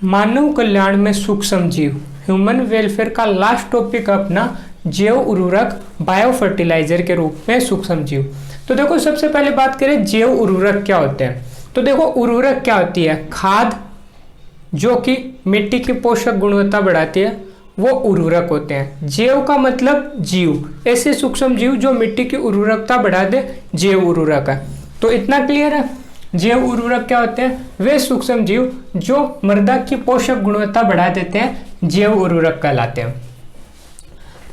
मानव कल्याण में सूक्ष्म जीव, ह्यूमन वेलफेयर का लास्ट टॉपिक अपना जैव उर्वरक बायो फर्टिलाइजर के रूप में सूक्ष्म जीव। तो देखो सबसे पहले बात करें जैव उर्वरक क्या होते हैं। तो देखो उर्वरक क्या होती है, खाद जो कि मिट्टी की पोषक गुणवत्ता बढ़ाती है, वो उर्वरक होते हैं। जैव का मतलब जीव, ऐसे सूक्ष्म जीव जो मिट्टी की उर्वरकता बढ़ा दे, जैव उर्वरक है। तो इतना क्लियर है। जैव उर्वरक क्या होते हैं, वे सूक्ष्म जीव जो मृदा की पोषक गुणवत्ता बढ़ा देते हैं, जैव उर्वरक कहलाते हैं।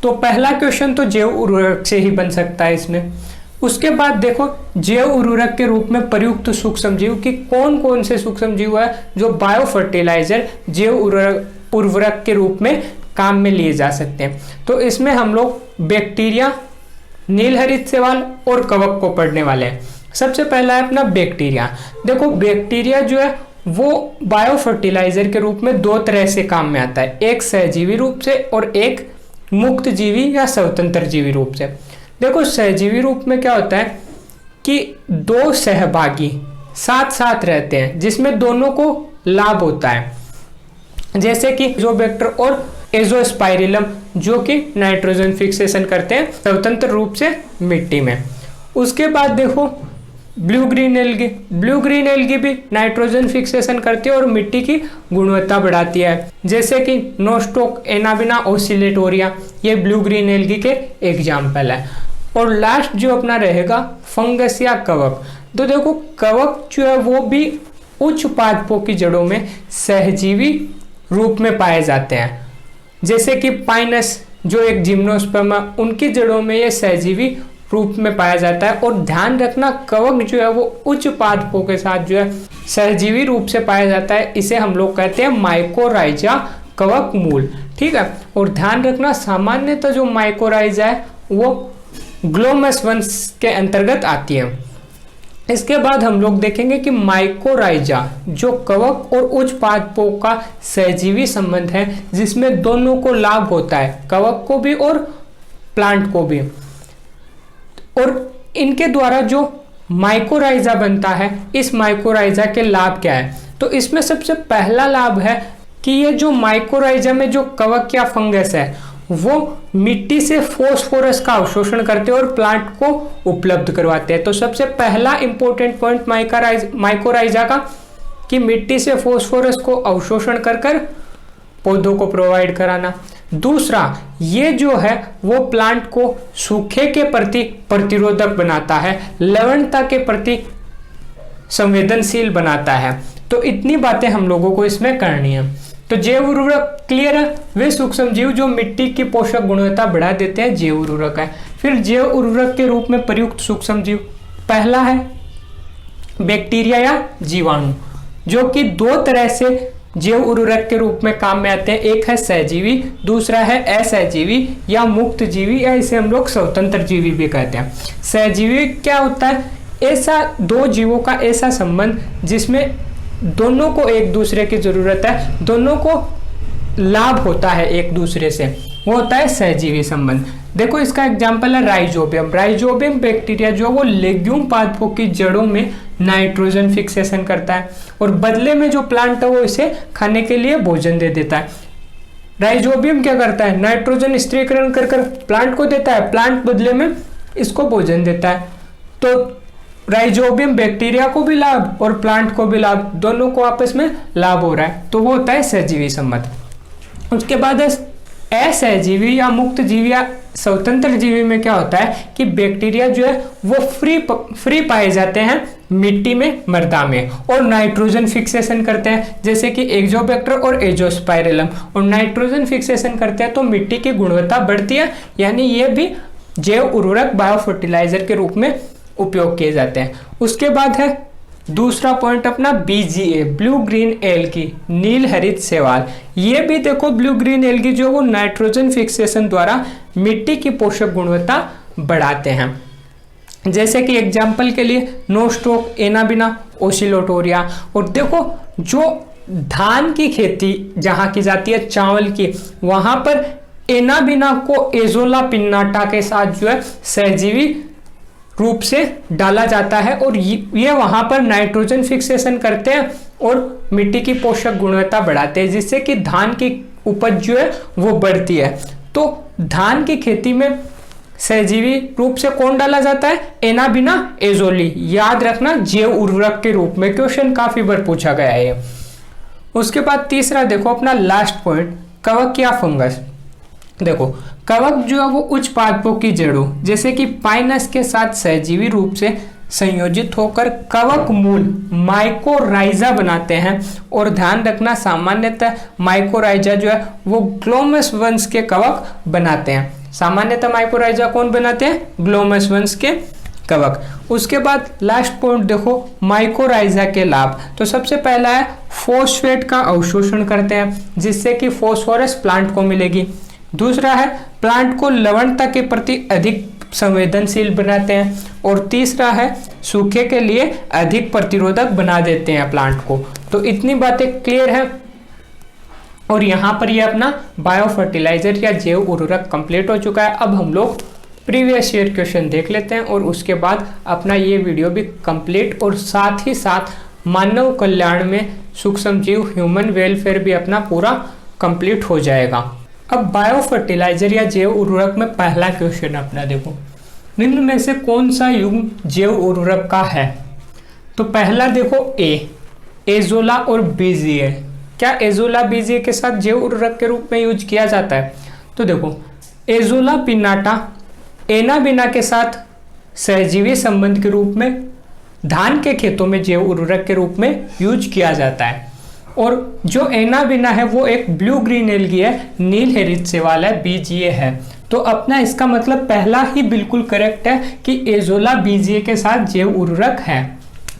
तो पहला क्वेश्चन तो जैव उर्वरक से ही बन सकता है इसमें। उसके बाद देखो जैव उर्वरक के रूप में प्रयुक्त सूक्ष्म जीव की कौन कौन से सूक्ष्म जीव है जो बायो फर्टिलाइजर जैव उर्वरक के रूप में काम में लिए जा सकते हैं। तो इसमें हम लोग बैक्टीरिया, नीलहरित शैवाल और कवक को पढ़ने वाले हैं। सबसे पहला है अपना बैक्टीरिया। देखो बैक्टीरिया जो है वो बायो फर्टिलाइजर के रूप में दो तरह से काम में आता है, एक सहजीवी रूप से और एक मुक्त जीवी या स्वतंत्र जीवी रूप से। देखो सहजीवी रूप में क्या होता है कि दो सहभागी साथ साथ रहते हैं जिसमें दोनों को लाभ होता है, जैसे कि एजोबैक्टर और एजोस्पाइरिलम जो कि नाइट्रोजन फिक्सेशन करते हैं स्वतंत्र रूप से मिट्टी में। उसके बाद देखो ब्लू ग्रीन एल्गी भी नाइट्रोजन फिक्सेशन करती है और मिट्टी की गुणवत्ता बढ़ाती है, जैसे कि नोस्टोक एनाबिना ओसिलेटोरिया, ये ब्लू ग्रीन एल्गी के एग्जाम्पल है। और लास्ट जो अपना रहेगा फंगस या कवक। तो देखो कवक जो है वो भी उच्च पादपों की जड़ों में सहजीवी रूप में पाए जाते हैं, जैसे कि पाइनस जो एक जिम्नोस्पर्म है, उनकी जड़ों में ये सहजीवी रूप में पाया जाता है। और ध्यान रखना कवक जो है वो उच्च पादपों के साथ जो है सहजीवी रूप से पाया जाता है, इसे हम लोग कहते हैं माइकोराइजा कवक मूल, ठीक है। और ध्यान रखना सामान्यतः जो माइकोराइजा है वो ग्लोमस वंश के अंतर्गत आती है। इसके बाद हम लोग देखेंगे कि माइकोराइजा जो कवक और उच्च पादपों का सहजीवी संबंध है, जिसमें दोनों को लाभ होता है, कवक को भी और प्लांट को भी। और इनके द्वारा जो माइकोराइजा बनता है, इस माइकोराइजा के लाभ क्या है। तो इसमें सबसे पहला लाभ है कि ये जो माइकोराइजा में जो कवक या फंगस है वो मिट्टी से फॉस्फोरस का अवशोषण करते हैं और प्लांट को उपलब्ध करवाते हैं। तो सबसे पहला इंपॉर्टेंट पॉइंट माइकोराइजा का कि मिट्टी से फॉस्फोरस को अवशोषण कर पौधों को प्रोवाइड कराना। दूसरा, ये जो है वो प्लांट को सूखे के प्रति प्रतिरोधक बनाता है, लवणता के प्रति संवेदनशील बनाता है। तो इतनी बातें हम लोगों को इसमें करनी है। तो जैव उर्वरक क्लियर है, वे सूक्ष्म जीव जो मिट्टी की पोषक गुणवत्ता बढ़ा देते हैं, जैव उर्वरक है। फिर जैव उर्वरक के रूप में प्रयुक्त सूक्ष्म जीव, पहला है बैक्टीरिया या जीवाणु, जो कि दो तरह से जैव उर्वरक के रूप में काम में आते हैं। एक है सहजीवी, दूसरा है असहजीवी या मुक्त जीवी, या इसे हम लोग स्वतंत्र जीवी भी कहते हैं। सहजीवी क्या होता है, ऐसा दो जीवों का ऐसा संबंध जिसमें दोनों को एक दूसरे की जरूरत है, दोनों को लाभ होता है एक दूसरे से, वो होता है सहजीवी संबंध। देखो इसका एग्जाम्पल है राइजोबियम बैक्टीरिया जो वो लेग्यूम पादपों की जड़ों में नाइट्रोजन फिक्सेशन करता है और बदले में जो प्लांट है वो इसे खाने के लिए भोजन दे देता है। राइजोबियम क्या करता है, नाइट्रोजन स्थिरीकरण कर प्लांट को देता है, प्लांट बदले में इसको भोजन देता है। तो राइजोबियम बैक्टीरिया को भी लाभ और प्लांट को भी लाभ, दोनों को आपस में लाभ हो रहा है, तो वो होता है सहजीवी संबंध। उसके बाद असहजीवी या मुक्त जीवी या स्वतंत्र जीवी में क्या होता है कि बैक्टीरिया जो है वो फ्री पाए जाते हैं मिट्टी में, मृदा में, और नाइट्रोजन फिक्सेशन करते हैं, जैसे कि एजोबैक्टर और एजोस्पाइरिलम। और नाइट्रोजन फिक्सेशन करते हैं तो मिट्टी की गुणवत्ता बढ़ती है, यानी ये भी जैव उर्वरक बायो फर्टिलाइजर के रूप में उपयोग किए जाते हैं। उसके बाद है दूसरा पॉइंट अपना BGA, ब्लू ग्रीन एल्गी, नील हरित शैवाल। ये भी देखो ब्लू ग्रीन एल्गी जो वो नाइट्रोजन फिक्सेशन द्वारा मिट्टी की पोषक गुणवत्ता बढ़ाते हैं, जैसे कि एग्जाम्पल के लिए नोस्टोक एनाबिना ओसिलेटोरिया। और देखो जो धान की खेती जहां की जाती है, चावल की, वहां पर एनाबिना को एजोला पिन्नाटा के साथ जो है सहजीवी रूप से डाला जाता है और ये वहां पर नाइट्रोजन फिक्सेशन करते हैं और मिट्टी की पोषक गुणवत्ता बढ़ाते हैं, जिससे कि धान की उपज जो है वो बढ़ती है। तो धान की खेती में सहजीवी रूप से कौन डाला जाता है? एनाबिना एजोली, याद रखना जैव उर्वरक के रूप में, क्वेश्चन काफी बार पूछा गया है। उसके बाद तीसरा देखो अपना लास्ट पॉइंट, कवक या फंगस। देखो कवक जो है वो उच्च पादपों की जड़ों जैसे कि पाइनस के साथ सहजीवी रूप से संयोजित होकर कवक मूल माइकोराइजा बनाते हैं। और ध्यान रखना सामान्यतः माइकोराइजा जो है वो ग्लोमस वंश के कवक बनाते हैं। सामान्यतः माइकोराइजा कौन बनाते हैं? ग्लोमस वंश के कवक। उसके बाद लास्ट पॉइंट देखो माइकोराइजा के लाभ। तो सबसे पहला है फॉस्फेट का अवशोषण करते हैं, जिससे कि फॉस्फोरस प्लांट को मिलेगी। दूसरा है प्लांट को लवणता के प्रति अधिक संवेदनशील बनाते हैं। और तीसरा है सूखे के लिए अधिक प्रतिरोधक बना देते हैं प्लांट को। तो इतनी बातें क्लियर है। और यहाँ पर ये अपना बायो फर्टिलाइजर या जैव उर्वरक कंप्लीट हो चुका है। अब हम लोग प्रीवियस ईयर क्वेश्चन देख लेते हैं और उसके बाद अपना ये वीडियो भी कंप्लीट और साथ ही साथ मानव कल्याण में सूक्ष्म जीव ह्यूमन वेलफेयर भी अपना पूरा कंप्लीट हो जाएगा। अब बायो फर्टिलाइजर या जैव उर्वरक में पहला क्वेश्चन अपना देखो, निम्न में से कौन सा युग्म जैव उर्वरक का है? तो पहला देखो एजोला और बीजीए। क्या एजोला बीजीए के साथ जैव उर्वरक के रूप में यूज किया जाता है? तो देखो एजोला पिन्नाटा एनाबिना के साथ सहजीवी संबंध के रूप में धान के खेतों में जैव उर्वरक के रूप में यूज किया जाता है। और जो एनाबिना है वो एक ब्लू ग्रीन एल्गी है, नील हरित शैवाल है, बीजीए है। तो अपना इसका मतलब पहला ही बिल्कुल करेक्ट है कि एजोला बीजीए के साथ जैव उर्वरक है।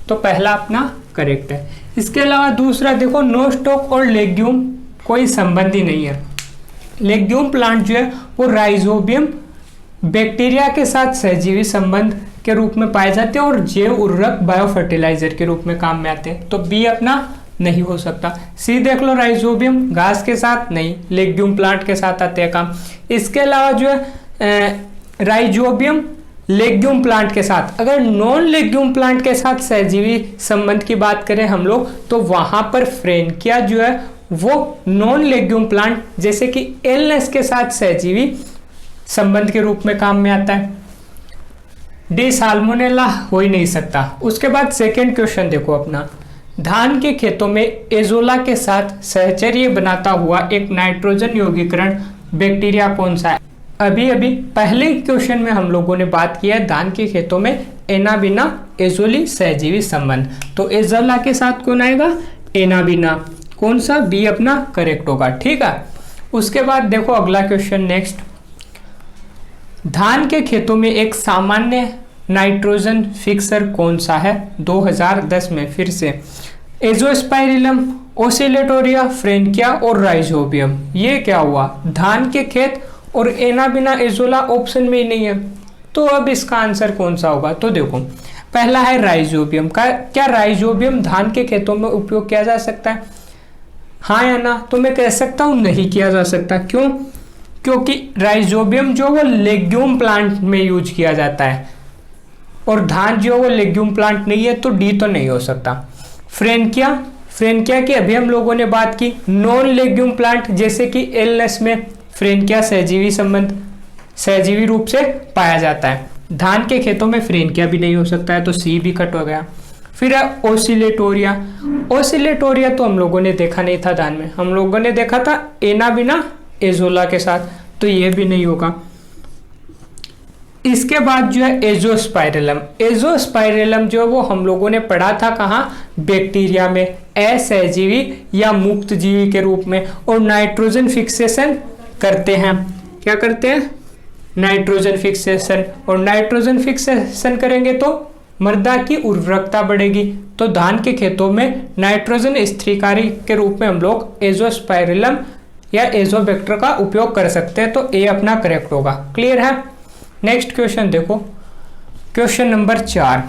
तो पहला अपना करेक्ट है। इसके अलावा दूसरा देखो नो स्टॉक और लेग्यूम कोई संबंध ही नहीं है। लेग्यूम प्लांट जो है वो राइजोबियम बैक्टीरिया के साथ सहजीवी संबंध के रूप में पाए जाते हैं और जैव उर्वरक बायो फर्टिलाइजर के रूप में काम में आते हैं। तो बी अपना नहीं हो सकता। सी देख लो राइजोबियम घास के साथ नहीं, लेग्यूम प्लांट के साथ आते हैं काम। इसके अलावा जो है राइजोबियम लेग्यूम प्लांट के साथ, अगर नॉन लेग्यूम प्लांट के साथ सहजीवी संबंध की बात करें हम लोग तो वहां पर फ्रेनकिया जो है वो नॉन लेग्यूम प्लांट जैसे कि एलनेस के साथ सहजीवी संबंध के रूप में काम में आता है। डी साल्मोनेला हो ही नहीं सकता। उसके बाद सेकेंड क्वेश्चन देखो अपना, धान के खेतों में एजोला के साथ सहचर्य बनाता हुआ एक नाइट्रोजन यौगिकरण बैक्टीरिया कौन सा है? अभी पहले क्वेश्चन में हम लोगों ने बात की है धान के खेतों में एनाबिना एजोली सहजीवी संबंध। तो एजोला के साथ कौन आएगा? एनाबिना। कौन सा? बी अपना करेक्ट होगा। ठीक है। उसके बाद देखो अगला क्वेश्चन नेक्स्ट, धान के खेतों में एक सामान्य नाइट्रोजन फिक्सर कौन सा है? 2010 में फिर से एजोस्पाइरिलम, ओसिलेटोरिया, फ्रेनकिया और राइजोबियम। ये क्या हुआ? धान के खेत और एनाबिना एजोला ऑप्शन में ही नहीं है। तो अब इसका आंसर कौन सा होगा? तो देखो पहला है राइजोबियम का। क्या राइजोबियम धान के खेतों में उपयोग किया जा सकता है? हाँ या ना? तो मैं कह सकता हूँ नहीं किया जा सकता। क्यों? क्योंकि राइजोबियम जो वो लेग्यूम प्लांट में यूज किया जाता है और धान जो वो लेग्यूम प्लांट नहीं है, तो डी तो नहीं हो सकता। फ्रेनकिया की अभी हम लोगों ने बात की, नॉन लेग्यूम प्लांट जैसे कि एलनेस में फ्रेनकिया सहजीवी संबंध सहजीवी रूप से पाया जाता है। धान के खेतों में फ्रेनकिया भी नहीं हो सकता है, तो सी भी कट हो गया। फिर है ओसिलेटोरिया। ओसिलेटोरिया तो हम लोगों ने देखा नहीं था धान में, हम लोगों ने देखा था एनाबिना एजोला के साथ, तो ये भी नहीं होगा। इसके बाद जो है एजोस्पाइरलम। एजोस्पाइरलम जो वो हम लोगों ने पढ़ा था कहाँ? बैक्टीरिया में, असहजीवी या मुक्त जीवी के रूप में, और नाइट्रोजन फिक्सेशन करते हैं। क्या करते हैं? Nitrogen fixation. और नाइट्रोजन फिक्सेशन करेंगे तो मृदा की उर्वरकता बढ़ेगी। तो धान के खेतों में नाइट्रोजन स्थिरीकारी के रूप में हम लोग एजोस्पाइरलम या एजोबैक्टर का उपयोग कर सकते हैं। तो ए अपना करेक्ट होगा। क्लियर है? नेक्स्ट क्वेश्चन देखो, क्वेश्चन नंबर 4,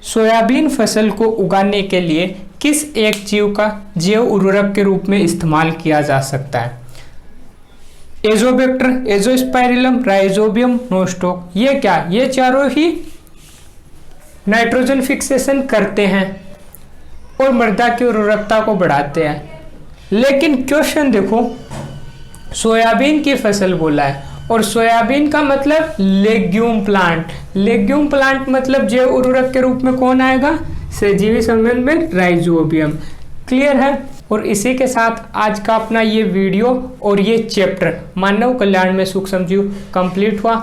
सोयाबीन फसल को उगाने के लिए किस एक जीव का जैव उर्वरक के रूप में इस्तेमाल किया जा सकता है? Azotobacter, Azospirillum, rhizobium, Nostoc. ये क्या? ये चारों ही नाइट्रोजन फिक्सेशन करते हैं और मृदा की उर्वरकता को बढ़ाते हैं। लेकिन क्वेश्चन देखो, सोयाबीन की फसल बोला है और सोयाबीन का मतलब लेग्यूम प्लांट। लेग्यूम प्लांट मतलब जैव उर्वरक के रूप में कौन आएगा? सहजीवी संबंध में राइजोबियम। क्लियर है? और इसी के साथ आज का अपना ये वीडियो और ये चैप्टर मानव कल्याण में सूक्ष्म जीव कंप्लीट हुआ।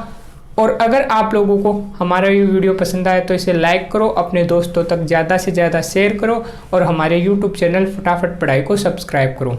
और अगर आप लोगों को हमारा ये वीडियो पसंद आए तो इसे लाइक करो, अपने दोस्तों तक ज़्यादा से ज़्यादा शेयर करो और हमारे YouTube चैनल फटाफट पढ़ाई को सब्सक्राइब करो।